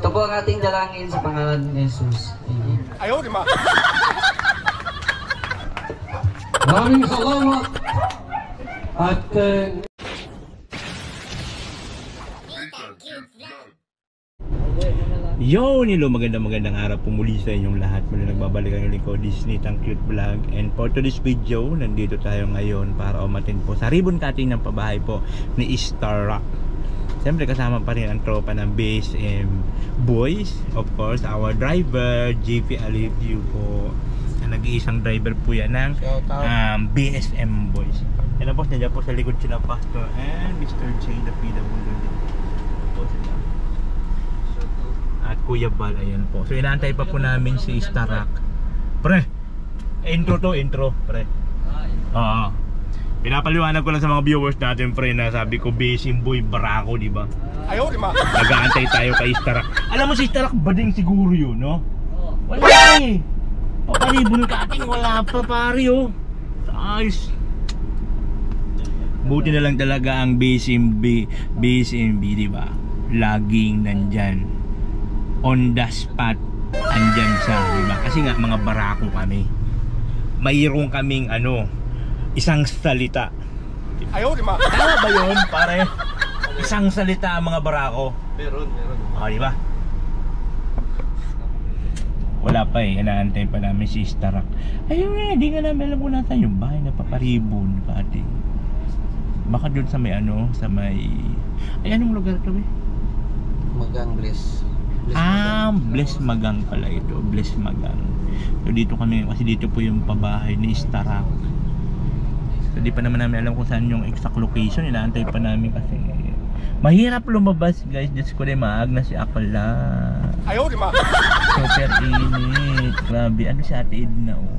Ito po ang ating dalangin sa pangalan ni Jesus. Amen. Ayaw, di ma. Maraming salamat. At Yo, nilo, magandang araw po muli sa inyong lahat. Muli nagbabalik ang lingkod, Disney Tang Cute Vlog. And for today's video, nandito tayo ngayon para umatin po sa ribbon cutting ng pabahay po ni Star Rock. Siyempre kasama pa rin ang tropa ng BSM Boys. Of course, our driver, JP Alivio po. Nag-iisang driver po yan ng BSM Boys. Yan po, nandiyan po sa likod sila Pastor and Mr. J, the PWD. At Kuya Bal, ayan po. So inaantay pa po namin si Star Rock. Pre, intro pre. Oo. Pinapaliwanag ko lang sa mga viewers natin, pre, na sabi ko BSM Boy Barako, di ba? Ayaw, di ma. Nag-aantay tayo kay Star Rock. Alam mo si Star Rock, bading siguro yun, no? Wala eh. Paparibon cutting, wala pa pare, oh. Ayos. Buti na lang talaga ang BSMB, di ba? Laging nandyan. On the spot, andyan siya, di ba? Kasi nga, mga barako kami. Mayroon kaming, isang salita. Ayaw, di ma. Tama ba yun, pare? Isang salita ang mga barako. Meron. Di ba? Wala pa eh, inaantay pa namin si Star Rock. Ayun nga, di nga namin alam kung natin yung bahay na paparibon cutting. Baka doon sa may sa may... Ay, anong lugar to eh? Magang Bless. Bless Magang pala ito. Bless Magang. So dito kami, kasi dito po yung pabahay ni Star Rock. So di pa naman namin alam kung saan yung exact location. Inaantay pa namin kasi mahirap lumabas, guys. Diyos ko rin, maag na si Akala. Ayaw, di ma. Super init. Grabe, ano si Ate Edna, oh.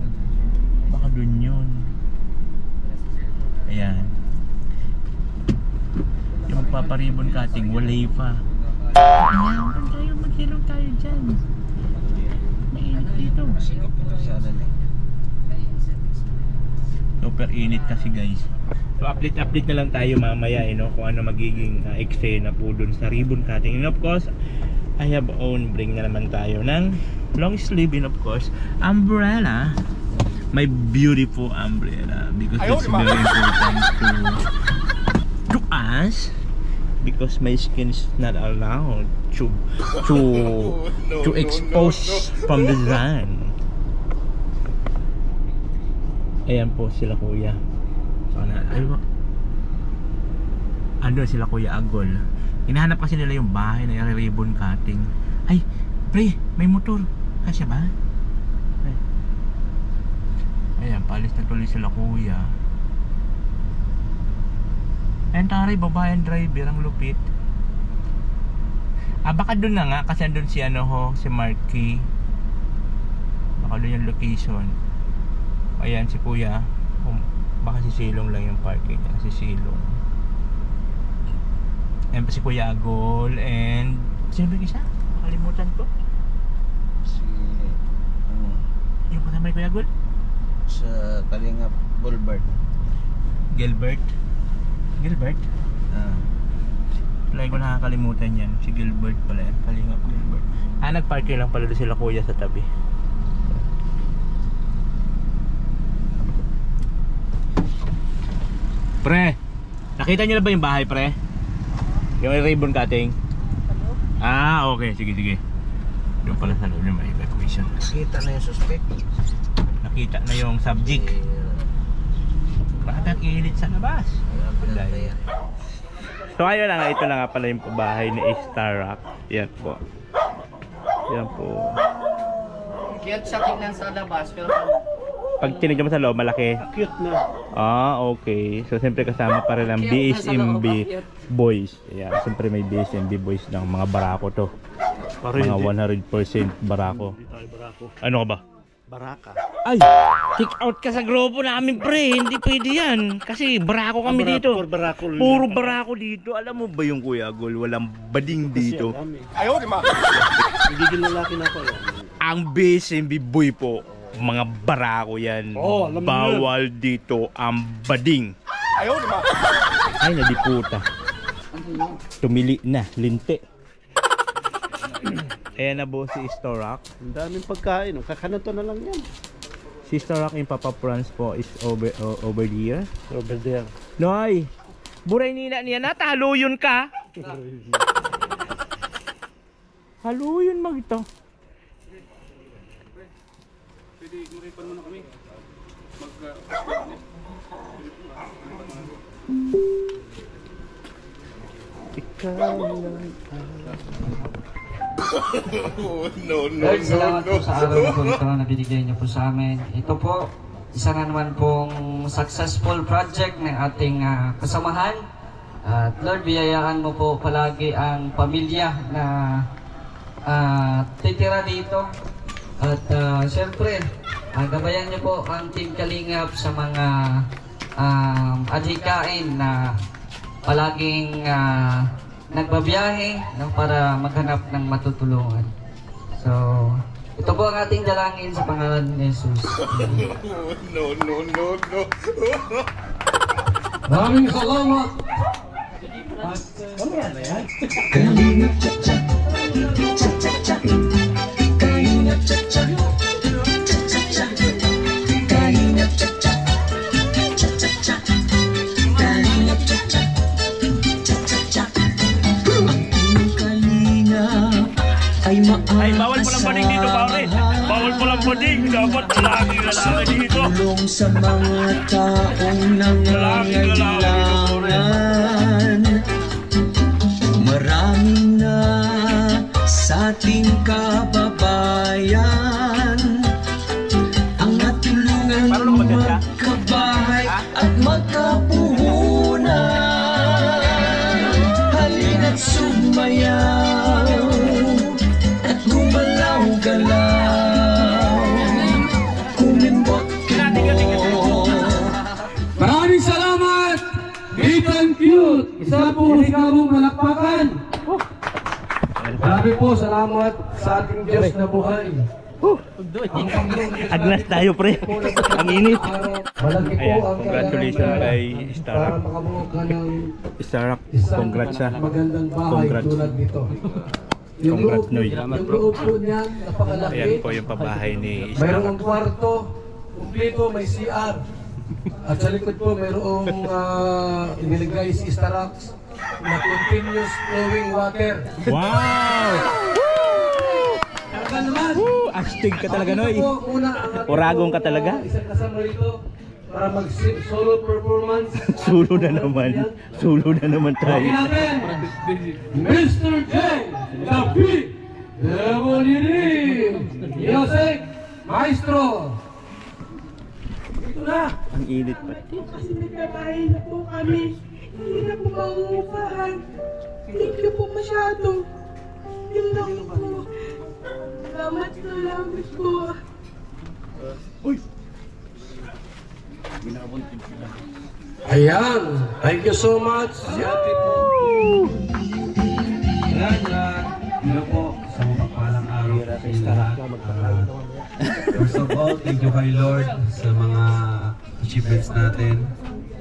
Baka dun yun. Ayan. Yung magpaparibon cutting, walay pa. Ayan, tayo, magsilong tayo dyan. Mainit dito. Super init kasi, guys. So update na lang tayo mamaya kung ano magiging eksena po dun sa ribbon cutting. And of course, I have bring na naman tayo ng long sleeve and of course umbrella, my beautiful umbrella, because it's very important to us, because my skin is not allowed to expose from the sun. Ayan po sila kuya. Ano sila Kuya Agol. Hinahanap kasi nila yung bahay na yung ribbon cutting. Ay, pre, may motor. Kasya ba? Ay. Ayan, palis na tuloy sila kuya. Ayan, taray, babae ang driver, ang lupit. Baka doon na nga, kasi doon si si Marky. Baka doon yung location. Ayan, si kuya. Baka si Silong lang yung parking niya, si Silong. Ayan pa si Kuya Agol. And sino ba yung isa? Kalimutan ko. Yung kasama ni Kuya Agol? Sa Kalingap Boulevard. Gilbert? Lagi ko nakakalimutan yan. Si Gilbert pala yan. Kalingap Gilbert. Nagparking lang pala doon sila kuya sa tabi. Pre, nakita nyo na ba yung bahay, pre? Yung ribbon cutting? Okay, sige. Doon pala sa loob may evacuation. Nakita na yung suspect. Nakita na yung subject. Bakit ang init sa labas? So ayun na nga, ito na nga pala yung bahay ni Star Rock. Yan po. Cute sa tingnan sa labas, pero pag tinignan mo sa loob, malaki. Cute na. Okay. So siyempre kasama pa rin ang BSMB Boys. Ayan, siyempre may BSMB Boys ng mga barako to. Mga 100% barako. Hindi tayo barako. Ano ka ba? Baraka. Ay! Kick out ka sa grupo namin, pre. Hindi pwede yan. Kasi barako kami dito. Puro barako dito. Alam mo ba yung Kuya Agol? Walang bading dito. Ayaw, di ma. Nagiging lalaki na ako. Ang BSMB Boy po, mga barako yan. Bawal dito ang bading. Ayaw, di ma. Ay, nadiputa. Tumili na, linte. Ayan na po si Storak. Ang daming pagkain. Kakanato na lang yan. Si Storak yung Papa Franz po is over here. Over there. Noy! Buray nina niya na, haluyon ka! Haluyon mag ito. Pwede, maripan mo na kami. Ikaw lang. Lord, salamat po sa araw na po ito na binigay niyo po sa amin. Ito po, isa na naman pong successful project ng ating kasamahan. At Lord, biyayaan mo po palagi ang pamilya na titira dito. At siyempre, gabayan niyo po ang Team Kalingap sa mga adhikain na palaging nagbabiyahe para maghanap ng matutulungan. So, ito po ang ating dalangin sa pangalan ni Jesus. No. Maraming salamat. Ay, bawal mo lang bading dito, pare. Bawal mo lang bading. Dapat lagi lalaki dito. Tulong sa mga taong nangangailangan. Marami na sa ating kababayan ang natulungan magkabahay at magkapuhunan. Halina't sumayaw at gumalaw-galaw. Kumimbot ka mo. Maraming salamat. Meet and cute. Isa po higabong malakpakan. Marami po salamat sa ating Diyos na buhay. Aglas tayo, pre. Ang init. Malaki po Ayan, ang congratulations kay Starak. para makabuo ka ng Starak, isang congrats ha. magandang bahay Congrats. tulad nito. Congrats, Noy. Yung loob po niyan, napakalaki. Ayan po yung pabahay ni Mayroong Starak. kwarto, kumpleto, may CR. At sa likod po, mayroong iniligay si Starax na continuous flowing water. Wow! Talaga naman. Astig ka talaga, Noy. Ito po muna ang ating Oragong ka po, talaga. Isang kasama rito para mag-solo performance. Sulo na naman. Sulo na naman tayo. Okay natin, Mr. J. The Big Demonini Music Maestro. Ito na. Ang init pa. Kasi nagbabahay na po kami. Hindi na po mangungupahan. Thank you po masyado. Yun lang po. Salamat po. Ayan. Thank you so much. Si Ate po. Hello po sa mapagpalang araw sa inyo lahat. First of all, thank you kay Lord sa mga achievements natin.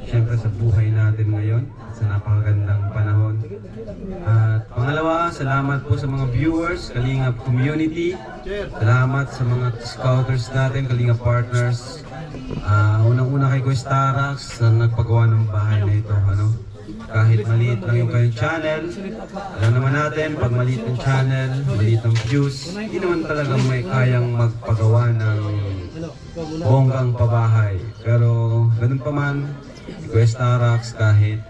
Siyempre sa buhay natin ngayon, sa napakagandang panahon. At pangalawa, salamat po sa mga viewers, Kalingap community. Salamat sa mga scouters natin, Kalingap partners. Unang-una kay Kuya Starax na nagpagawa ng bahay na ito. Kahit maliit lang yung kayong channel, alam naman natin, pag maliit ang channel, maliit ang views, hindi naman talaga may kayang magpagawa ng bonggang pabahay. Pero ganun pa man, Kuya Starax, kahit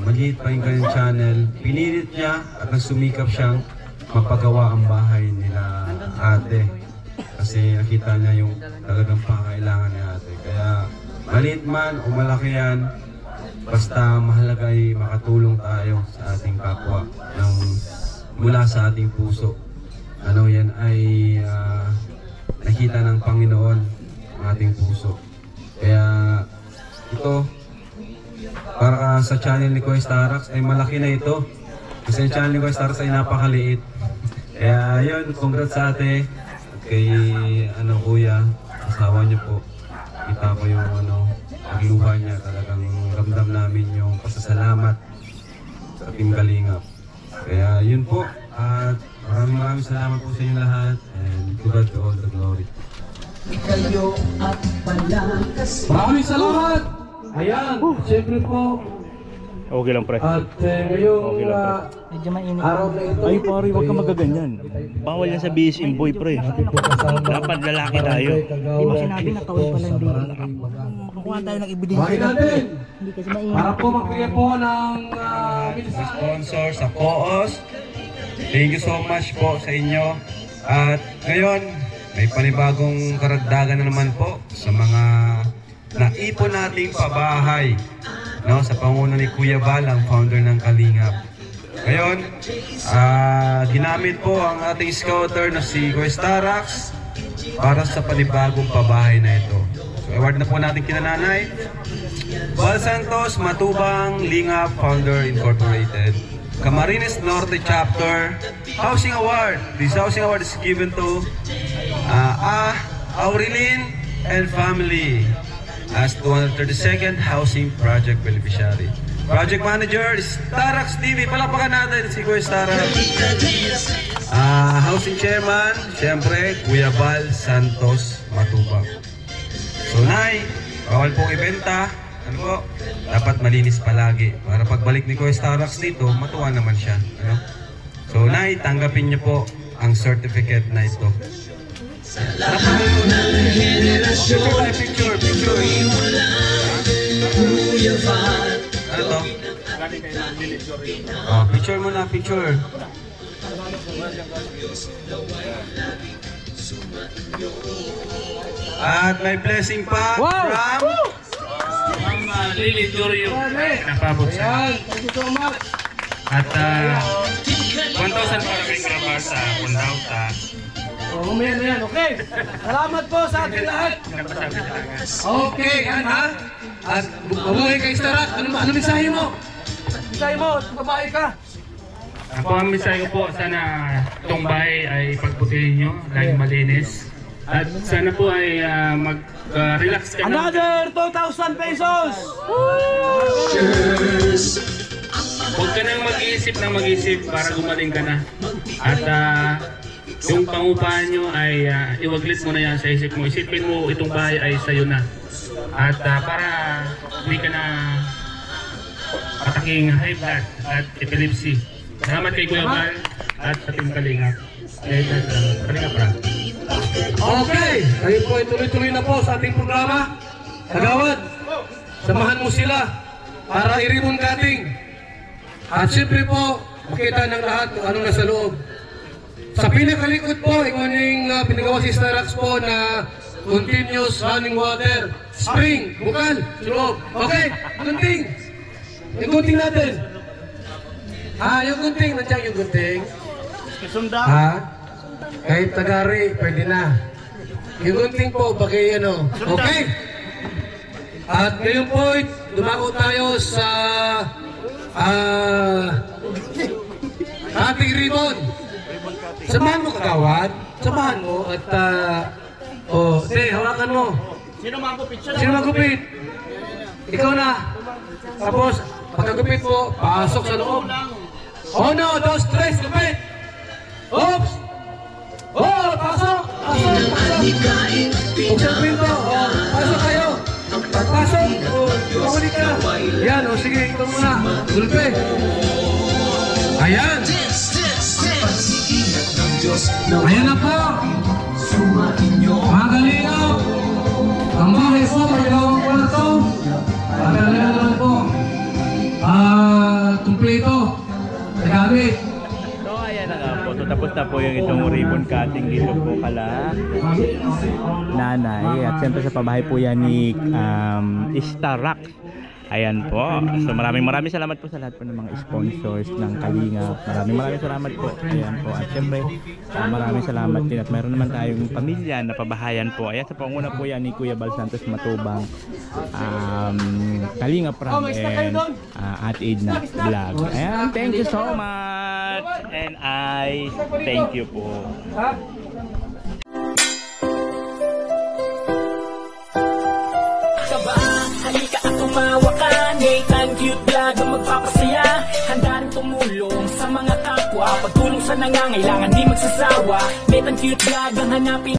maliit pa yung kanyang channel, pinilit niya at nagsumikap siyang mapagawa ang bahay nila ate. Kasi nakita niya yung talagang pangailangan ni ate. Kaya maliit man o malaki yan, basta mahalaga ay makatulong tayo sa ating kapwa mula sa ating puso. Yan ay nakita ng Panginoon ang ating puso. Kaya ito, para sa channel ni Kuya Starax ay malaki na ito. Kasi ang channel ni Kuya Starax ay napakaliit. Kaya yun, congrats sa ate. At kay kuya, asawa niyo po. Kita ko yung pagluha niya. Talagang ramdam namin yung pasasalamat sa Team Kalingap. Kaya yun po. At maraming salamat po sa inyo lahat and to God to all the glory. Kayo at palakas. Maraming salamat! Ayan, siyempre po. Okay lang, pre. At ngayong araw na ito. Ay, pare, huwag ka magaganyan. Bawal yan sa BSM boy, pre. Dapat lalaki tayo. Di ba sinabi na kawal pala hindi? Makukuha tayo ng ebidensya. Bakit natin? Hindi kasi mainit. Para po magbigay po ng Sponsor sa COOS. Thank you so much po sa inyo. At ngayon, may panibagong karagdagan na naman po sa mga naipon nating pabahay, no, sa panguna ni Kuya Val, ang founder ng Kalingap. Ngayon, ginamit po ang ating scouter na si Kuya Starax para sa panibagong pabahay na ito. So, award na po natin kina Nanay Val Santos, Matubang, Lingap, Founder Incorporated. Camarines Norte Chapter Housing Award. This housing award is given to Aurelin and family as 232nd Housing Project Beneficiary. Project Manager is Starax TV. Palapakan natin si Kuya Starax. Housing Chairman, siyempre, Kuya Val Santos Matubang. So, Nay, bawal pong ibenta. Ano po? Dapat malinis palagi. Para pagbalik ni Kuya Starax dito, matuwa naman siya. Ano? So, Nay, tanggapin niyo po ang certificate na ito. Picture. Ano to? Picture mo na, picture. At may blessing pa from Lily Dorio. Napabot sa. Thank you so much. At 1,000 para kay Grabar sa Pundauta. Mamaya na yan, okay? Salamat po sa ating lahat. Okay, yan ha? At mabuhay kay Starax. Ano mensahe mo? Mensahe mo, babae ka. Ako ang mensahe ko po, sana itong bahay ay pagputihin nyo, laging malinis. At sana po ay mag-relax ka na. Another 2,000 pesos! Huwag ka nang mag-iisip para gumaling ka na. At yung pangupahan nyo ay iwaglit mo na yan sa isip mo. Isipin mo itong bahay ay sa'yo na. At para hindi ka na ataking high blood at epilepsy. Salamat kay Kuya Val at sa Team Kalingap. Kalingap ra. Okay, kayo po ay tuloy-tuloy na po sa ating programa. Kagawad, samahan mo sila para i-ribbon cutting. At siyempre po, makita ng lahat kung anong nasa loob. Sa pinakalikod po, yung pinagawa si Starax po na continuous running water, spring, bukal, sa loob. Okay, gunting. Yung gunting natin. Yung gunting, nandiyan yung gunting. Kahit tagari, pwede na. Yung gunting po, bagay ano. Okay? At ngayon po, dumako tayo sa ating ribbon. Samahan mo kagawad. Samahan mo at hawakan mo. Sino magupit? Ikaw na. Tapos, pagkagupit mo, pasok sa loob. 1, 2, 3, gupit! Oops! Oh, pasok! Pasok pinto! Pasok kayo! Pasok! Pahuli ka! Yan, sige, ito muna. Gulpe! Ayan! Ayan na po! Mga Kalingap! Ang bahay po, magigawang kwarto. Pagkalayan lang po. Kumplito. Nagamit. So ayan na nga po. So tapos na po yung itong ribbon cutting dito po kala Nanay. At siyempre sa pabahay po yan ni Starax. Ayan po. So maraming salamat po sa lahat po ng mga sponsors ng Kalingap. Maraming salamat po. Ayan po. At siyempre maraming salamat din. At meron naman tayong pamilya na pabahayan po. Ayan sa panguna po yan ni Kuya Val Santos Matubang, Kalingap Ram and at Edna Vlog. Ayan. Thank you so much. And I thank you po. Tumawakan, Nathan Cute Vlog ang magpapasaya. Handa rin tumulong sa mga kapwa, pagtulong sa nangangailangan, di magsasama. Kapitan Cute Vlog ang hanapin.